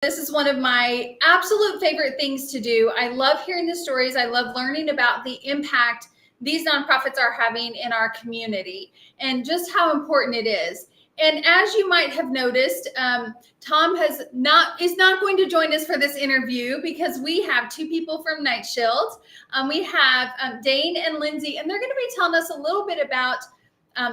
This is one of my absolute favorite things to do. I love hearing the stories. I love learning about the impact these nonprofits are having in our community and just how important it is. And as you might have noticed, Tom is not going to join us for this interview because we have two people from Night Shield. We have Dane and Lindsay, and they're going to be telling us a little bit about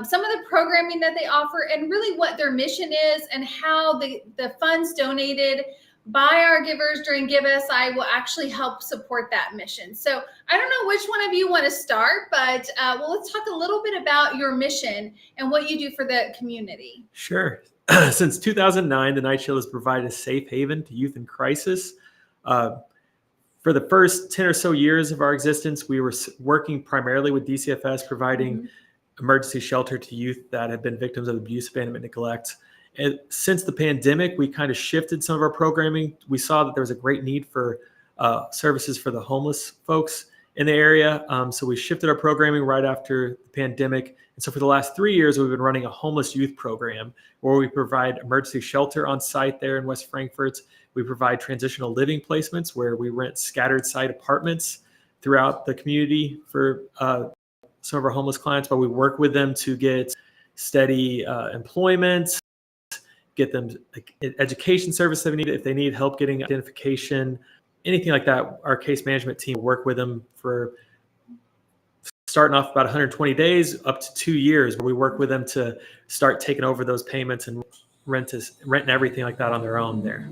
some of the programming that they offer and really what their mission is and how the funds donated by our givers during GiveSI will actually help support that mission. So I don't know which one of you want to start, but let's talk a little bit about your mission and what you do for the community. Sure. Since 2009, the Night Shield has provided a safe haven to youth in crisis. For the first 10 or so years of our existence, we were working primarily with DCFS, providing emergency shelter to youth that have been victims of abuse, abandonment, neglect. And since the pandemic, we kind of shifted some of our programming. We saw that there was a great need for services for the homeless folks in the area. So we shifted our programming right after the pandemic. And so for the last 3 years, we've been running a homeless youth program where we provide emergency shelter on site there in West Frankfort. We provide transitional living placements where we rent scattered site apartments throughout the community for some of our homeless clients, but we work with them to get steady employment, get them education service that they need. If they need help getting identification, anything like that, our case management team work with them for starting off about 120 days up to 2 years, where we work with them to start taking over those payments and rent and everything like that on their own there.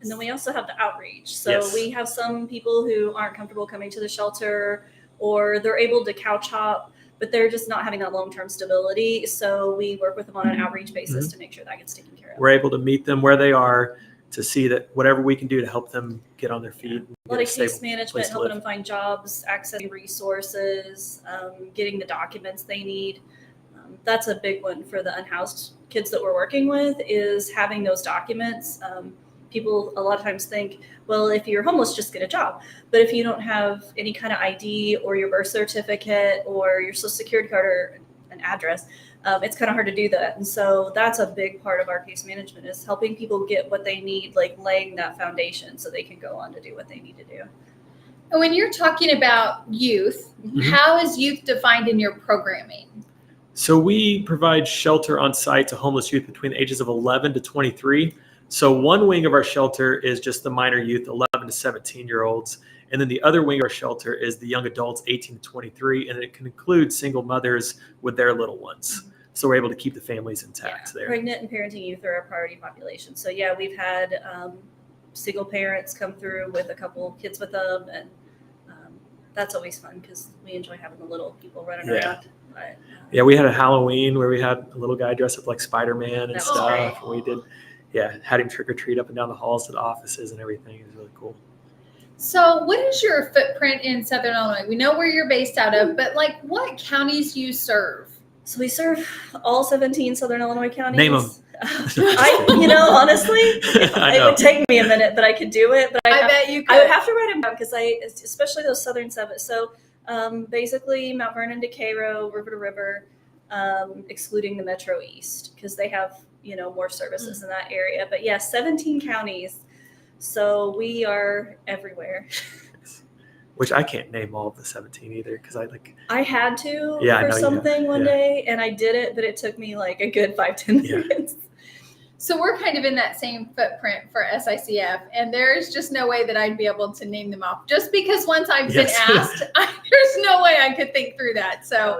And then we also have the outreach. So we have some people who aren't comfortable coming to the shelter, or they're able to couch hop, but they're just not having that long-term stability. So we work with them on an outreach basis to make sure that gets taken care of. We're able to meet them where they are to see that whatever we can do to help them get on their feet. A lot of case management, helping them find jobs, accessing resources, getting the documents they need. That's a big one for the unhoused kids that we're working with, is having those documents. People a lot of times think, well, if you're homeless, just get a job. But if you don't have any kind of ID or your birth certificate or your social security card or an address, it's kind of hard to do that. And so that's a big part of our case management, is helping people get what they need, like laying that foundation so they can go on to do what they need to do. And when you're talking about youth, how is youth defined in your programming? So we provide shelter on site to homeless youth between the ages of 11 to 23. So one wing of our shelter is just the minor youth, 11 to 17-year-olds. And then the other wing of our shelter is the young adults, 18 to 23. And it can include single mothers with their little ones. So we're able to keep the families intact there. Pregnant and parenting youth are our priority population. So we've had single parents come through with a couple kids with them. And that's always fun because we enjoy having the little people running around. But, we had a Halloween where we had a little guy dressed up like Spider-Man and stuff. Great. And we did, had him trick or treat up and down the halls to the offices and everything. It was really cool. So what is your footprint in Southern Illinois? We know where you're based out of, but what counties do you serve? So we serve all 17 Southern Illinois counties. Name them. Honestly, it would take me a minute, but I could do it. But I bet you could. I would have to write them down because especially those southern seven. So basically Mount Vernon to Cairo, river to river, excluding the Metro East because they have more services in that area. But 17 counties. So we are everywhere. Which I can't name all of the 17 either because I had to for something one day, and I did it, but it took me a good 5-10 minutes. So we're kind of in that same footprint for SICF, and there's just no way that I'd be able to name them off. Just because once I've been asked, there's no way I could think through that. So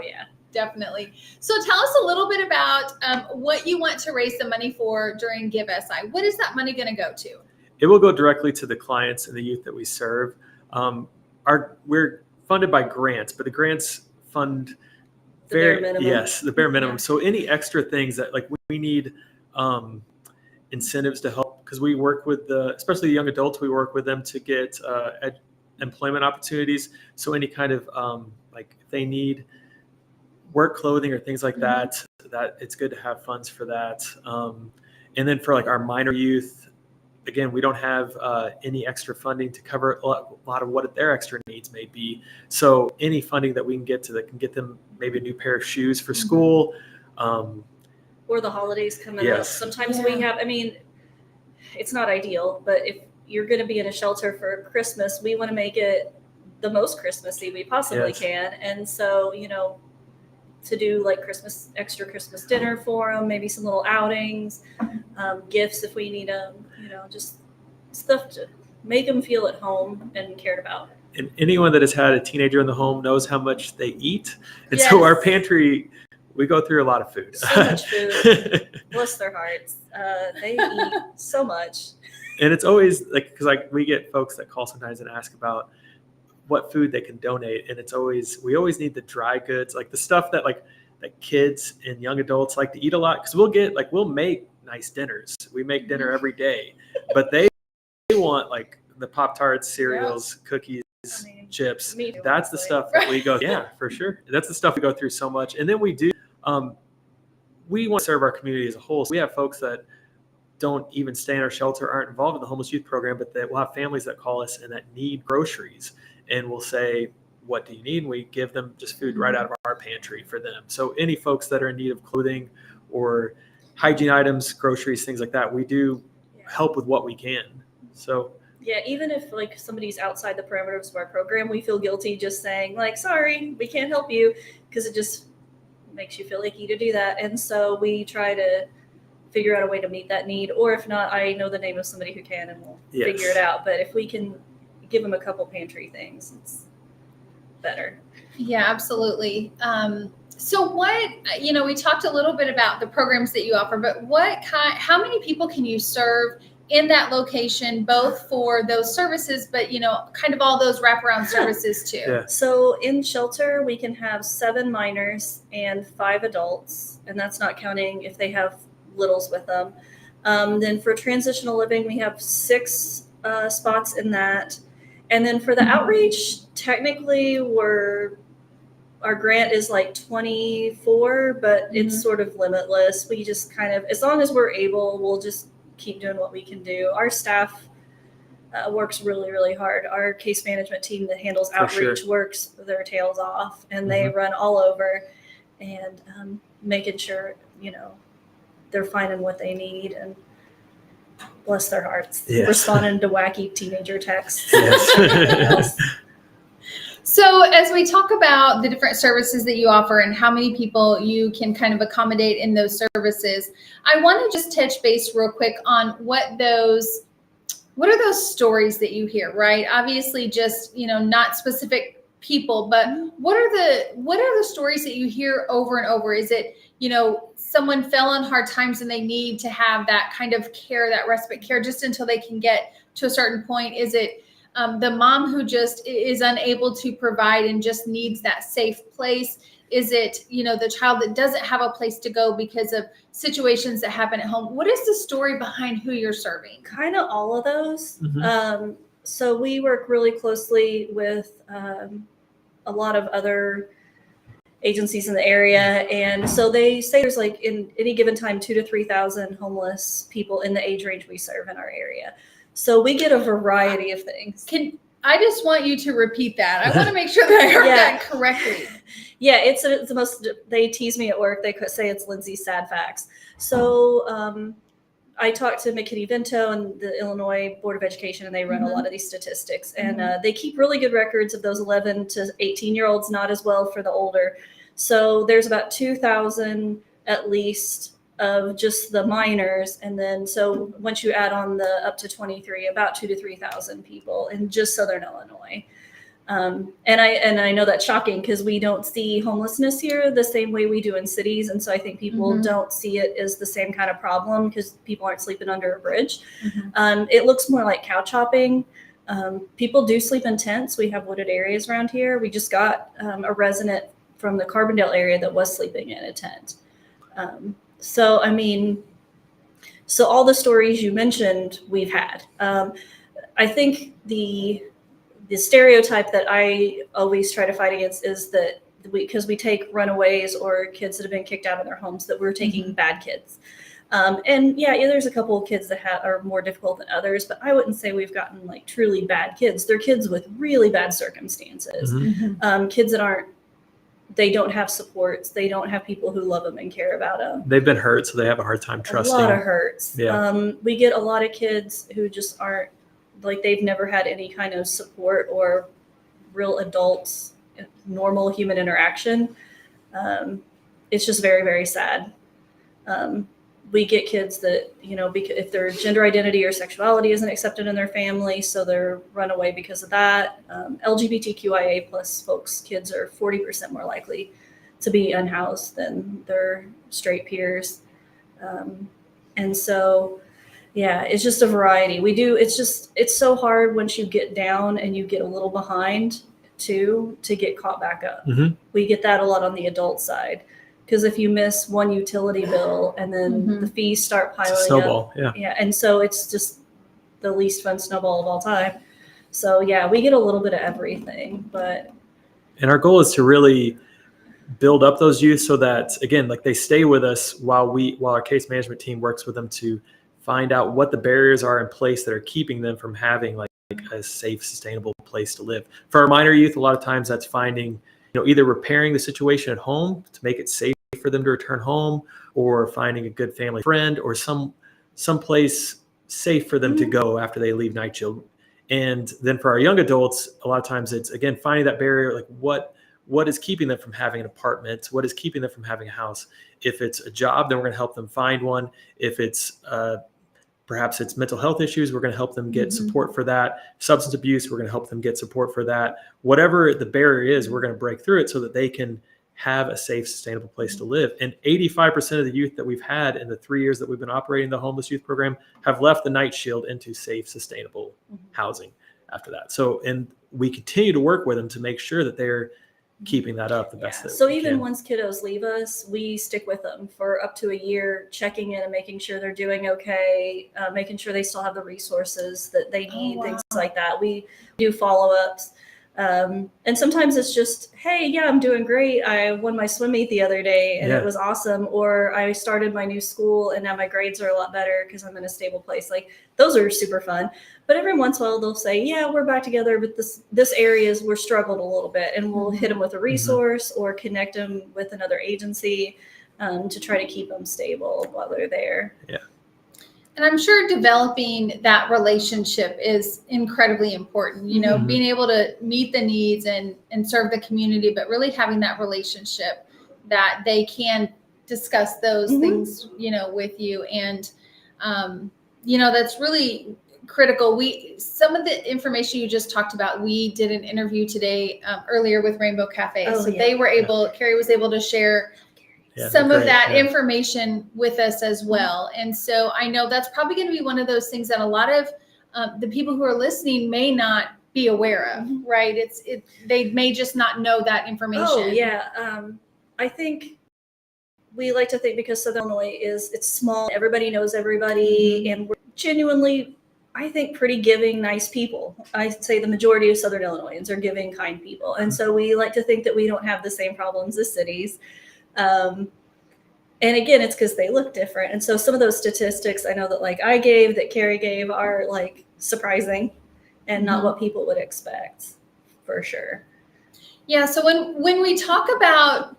definitely. So tell us a little bit about what you want to raise the money for during GiveSI. What is that money going to go to? It will go directly to the clients and the youth that we serve. We're funded by grants, but the grants fund the bare minimum. The bare minimum. So any extra things that we need incentives to help, because we work with especially the young adults, we work with them to get employment opportunities. So any kind of if they need work clothing or things like that it's good to have funds for that. And then for our minor youth, again, we don't have any extra funding to cover a lot of what their extra needs may be. So any funding that we can get to that can get them maybe a new pair of shoes for school. Or the holidays coming up. Sometimes we have, it's not ideal, but if you're going to be in a shelter for Christmas, we want to make it the most Christmassy we possibly can. And so, to do like extra Christmas dinner for them, maybe some little outings, gifts if we need them, just stuff to make them feel at home and cared about. And anyone that has had a teenager in the home knows how much they eat. And so our pantry, we go through a lot of food. So much food. Bless their hearts. They eat so much. And it's always because we get folks that call sometimes and ask about what food they can donate. And we always need the dry goods, like the stuff that that kids and young adults like to eat a lot. Because we'll make nice dinners. We make dinner every day. But they want the Pop-Tarts, cereals, cookies, chips. That's the stuff that we go, for sure. That's the stuff we go through so much. And then we do, we want to serve our community as a whole. So we have folks that don't even stay in our shelter, aren't involved in the homeless youth program, but that we'll have families that call us and that need groceries. And we'll say, what do you need? And we give them just food right out of our pantry for them. So any folks that are in need of clothing or hygiene items, groceries, things like that, we do help with what we can. So yeah, even if somebody's outside the parameters of our program, we feel guilty just saying sorry, we can't help you, because it just makes you feel icky to do that. And so we try to figure out a way to meet that need. Or if not, I know the name of somebody who can, and we'll figure it out. But if we can give them a couple pantry things, it's better. Yeah, absolutely. So what, we talked a little bit about the programs that you offer, but how many people can you serve in that location, both for those services, but, kind of all those wraparound services too? Yeah. So in shelter, we can have 7 minors and 5 adults, and that's not counting if they have littles with them. Then for transitional living, we have 6 spots in that. And then for the outreach, technically our grant is 24, but it's sort of limitless. We just kind of, as long as we're able, we'll just keep doing what we can do. Our staff works really, really hard. Our case management team that handles outreach works their tails off, and they run all over and making sure, they're finding what they need, and bless their hearts, responding to wacky teenager texts. Yes. So as we talk about the different services that you offer and how many people you can kind of accommodate in those services, I want to just touch base real quick on what are those stories that you hear, right? Obviously just, not specific people, but what are the stories that you hear over and over? Is it, someone fell on hard times and they need to have that kind of care, that respite care, just until they can get to a certain point? Is it the mom who just is unable to provide and just needs that safe place? Is it, the child that doesn't have a place to go because of situations that happen at home? What is the story behind who you're serving? Kind of all of those. So we work really closely with a lot of other agencies in the area. And so they say there's in any given time, 2,000 to 3,000 homeless people in the age range we serve in our area. So we get a variety of things. I just want you to repeat that. I want to make sure that I heard that correctly. Yeah, it's the most, they tease me at work. They could say it's Lindsay's sad facts. So I talked to McKinney-Vento and the Illinois Board of Education, and they run a lot of these statistics. And they keep really good records of those 11 to 18-year-olds, not as well for the older. So there's about 2,000 at least of just the minors. And then, so once you add on the up to 23, about 2,000 to 3,000 people in just Southern Illinois. And I know that's shocking because we don't see homelessness here the same way we do in cities. And so I think people don't see it as the same kind of problem because people aren't sleeping under a bridge. It looks more like couch hopping. People do sleep in tents. We have wooded areas around here. We just got a resident from the Carbondale area that was sleeping in a tent. So all the stories you mentioned, we've had. I think the stereotype that I always try to fight against is that because we take runaways or kids that have been kicked out of their homes, that we're taking bad kids. And there's a couple of kids that are more difficult than others, but I wouldn't say we've gotten truly bad kids. They're kids with really bad circumstances. Kids that they don't have supports. They don't have people who love them and care about them. They've been hurt, so they have a hard time trusting. A lot of hurts. Yeah. We get a lot of kids who just aren't, like, they've never had any kind of support or real adults, normal human interaction. It's just very, very sad. We get kids that, if their gender identity or sexuality isn't accepted in their family, so they're run away because of that. LGBTQIA plus kids are 40% more likely to be unhoused than their straight peers. And so, yeah, it's just a variety. It's so hard once you get down and you get a little behind too, to get caught back up. Mm-hmm. We get that a lot on the adult side. Because if you miss one utility bill and then the fees start piling snowball, up. Yeah. And so it's just the least fun snowball of all time. So yeah, we get a little bit of everything, and our goal is to really build up those youth so that, again, like, they stay with us while our case management team works with them to find out what the barriers are in place that are keeping them from having like a safe, sustainable place to live. For our minor youth, a lot of times that's finding, either repairing the situation at home to make it safe for them to return home, or finding a good family friend, or some place safe for them to go after they leave Night Shield. And then for our young adults, a lot of times it's, again, finding that barrier, like what is keeping them from having an apartment? What is keeping them from having a house? If it's a job, then we're going to help them find one. If it's perhaps it's mental health issues, we're going to help them get support for that. Substance abuse, we're going to help them get support for that. Whatever the barrier is, we're going to break through it so that they can have a safe, sustainable place to live. And 85% of the youth that we've had in the 3 years that we've been operating the homeless youth program have left the Night Shield into safe, sustainable housing after that. So, and we continue to work with them to make sure that they're keeping that up the best that so we even can. once kiddos leave us, we stick with them for up to a year, checking in and making sure they're doing okay, making sure they still have the resources that they need, things like that. We do follow-ups. And sometimes it's just, hey, yeah, I'm doing great. I won my swim meet the other day and it was awesome. Or I started my new school and now my grades are a lot better because I'm in a stable place. Like, those are super fun. But every once in a while they'll say, yeah, we're back together, but this area we're struggled a little bit, and we'll hit them with a resource or connect them with another agency to try to keep them stable while they're there. Yeah. And I'm sure developing that relationship is incredibly important, being able to meet the needs and serve the community, but really having that relationship that they can discuss those things, with you. And, that's really critical. Some of the information you just talked about, we did an interview today earlier with Rainbow Cafe. They were Carrie was able to share some of that information with us as well. And so I know that's probably going to be one of those things that a lot of the people who are listening may not be aware of, right? They may just not know that information. Oh yeah. I think we like to think, because Southern Illinois it's small, everybody knows everybody, and we're genuinely, I think, pretty giving, nice people. I'd say the majority of Southern Illinoisans are giving, kind people. And so we like to think that we don't have the same problems as cities. And again, it's because they look different. And so some of those statistics I know that I gave, that Carrie gave, are surprising and not what people would expect, for sure. Yeah. So when we talk about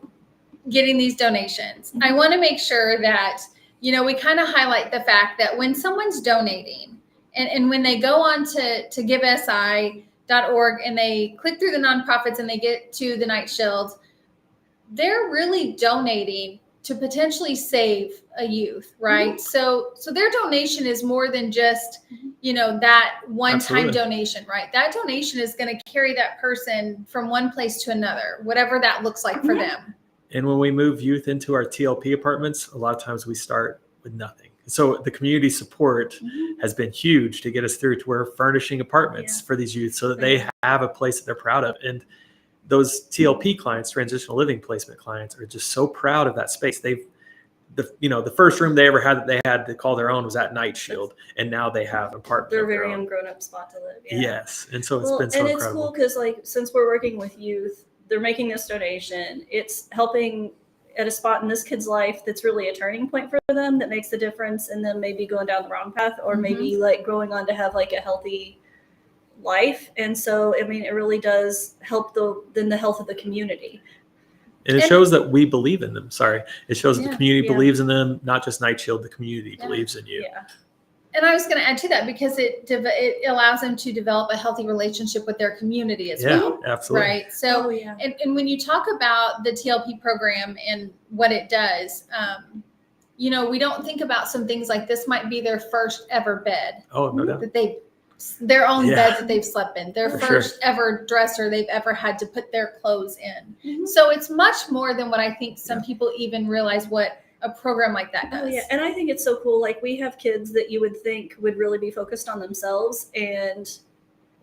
getting these donations, I want to make sure that, we kind of highlight the fact that when someone's donating and when they go on to GiveSI.org and they click through the nonprofits and they get to the Night Shield, they're really donating to potentially save a youth, right? So their donation is more than just, that one-time donation, right? That donation is going to carry that person from one place to another, whatever that looks like for them. And when we move youth into our TLP apartments, a lot of times we start with nothing. So the community support has been huge to get us through to where we're furnishing apartments for these youth so that they have a place that they're proud of. And those TLP clients, transitional living placement clients, are just so proud of that space. The first room they ever had that they had to call their own was at Night Shield, and now they have an apartment. Their very own grown-up spot to live. Yeah. Yes, and so it's been so incredible. And it's cool because since we're working with youth, they're making this donation. It's helping at a spot in this kid's life that's really a turning point for them, that makes the difference in them maybe going down the wrong path, or maybe growing on to have a healthy life. And so, I mean, it really does help the health of the community. And it shows that we believe in them. Sorry. It shows that the community Yeah. believes in them, not just Night Shield, the community Yeah. believes in you. Yeah. And I was going to add to that because it allows them to develop a healthy relationship with their community as well. Absolutely. Right. So, and when you talk about the TLP program and what it does, you know, we don't think about some things like this might be their first ever bed. Oh, no doubt. That their own Yeah. bed that they've slept in, their For first ever dresser they've ever had to put their clothes in. Mhm. So it's much more than what I think some people even realize what a program like that does. Oh yeah, and I think it's so cool. Like we have kids that you would think would really be focused on themselves, and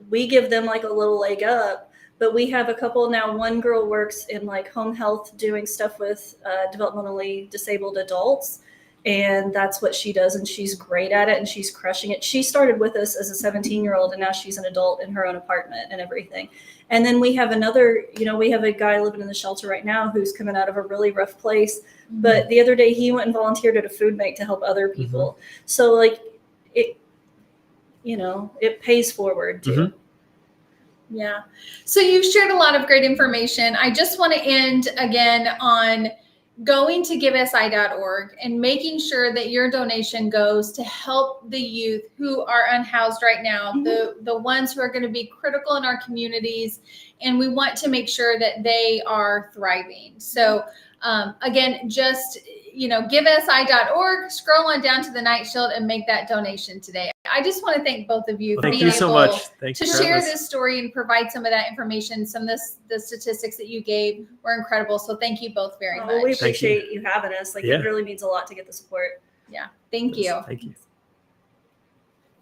we give them like a little leg up. But we have a couple now. One girl works in like home health, doing stuff with developmentally disabled adults, and that's what she does, and she's great at it, and she's crushing it. She started with us as a 17-year-old, and now she's an adult in her own apartment and everything. And then we have another, you know, we have a guy living in the shelter right now who's coming out of a really rough place. But the other day he went and volunteered at a food bank to help other people. So like it, you know, it pays forward too. Yeah. So you've shared a lot of great information. I just want to end again on going to GiveSI.org and making sure that your donation goes to help the youth who are unhoused right now, the ones who are going to be critical in our communities. And we want to make sure that they are thriving. So again, just, you know, GiveSI.org, scroll on down to the Night Shield and make that donation today. I just want to thank both of you for Thank being you so able much. Thank to you for share having us. this story and provide some of that information. Some of the statistics that you gave were incredible. So thank you both very much. We appreciate you having us. Like it really means a lot to get the support. Yeah. Thank you. Thank you.